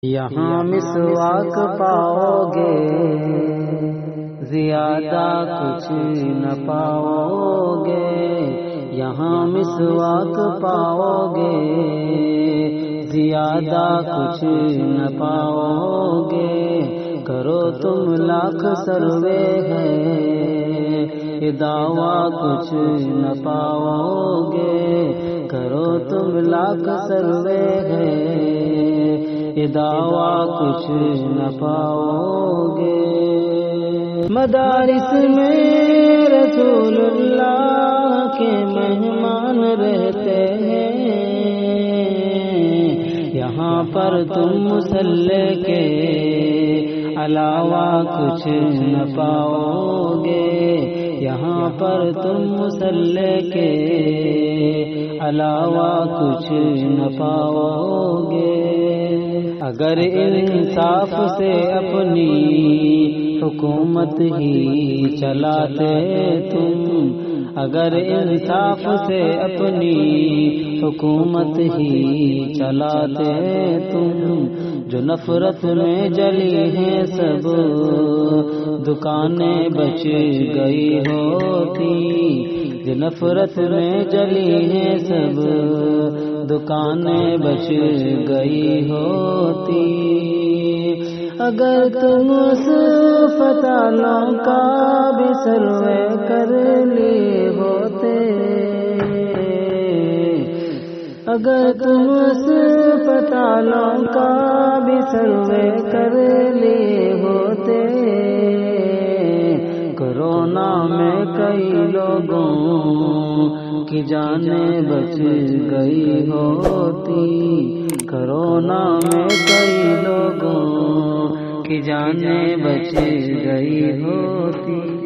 یہاں مسواک پاؤ گے، زیادہ کچھ نہ پاؤ گے۔ یہاں مسواک پاؤ گے، زیادہ کچھ نہ پاؤ گے۔ کرو تم لاکھ سروے ہے، یہ دعویٰ کچھ نہ پاؤ گے۔ کرو تم لاکھ سروے ہے، یہ دعویٰ کچھ نہ پاؤ گے۔ مدارس میں رسول اللہ کے مہمان رہتے ہیں، یہاں پر تم مصلی کے علاوہ کچھ نہ پاؤ گے۔ یہاں پر تم مصلی کے علاوہ کچھ نہ پاؤ گے۔ اگر انصاف سے اپنی حکومت ہی چلاتے تم، اگر انصاف سے اپنی حکومت ہی چلاتے تم، جو نفرت میں جلی ہیں سب دکانیں بچ گئی ہوتی۔ جو نفرت میں جلی ہیں سب دکانیں بچ گئی ہوتی۔ اگر تم اس فتالوں کا بھی سروے کر لیے ہوتے، اگر تم اس فتالوں کا بھی سروے کر لیے ہوتے، کورونا میں کئی لوگوں کی جانیں بچ گئی ہوتی۔ کورونا میں کئی لوگوں کی جانیں بچ گئی ہوتی۔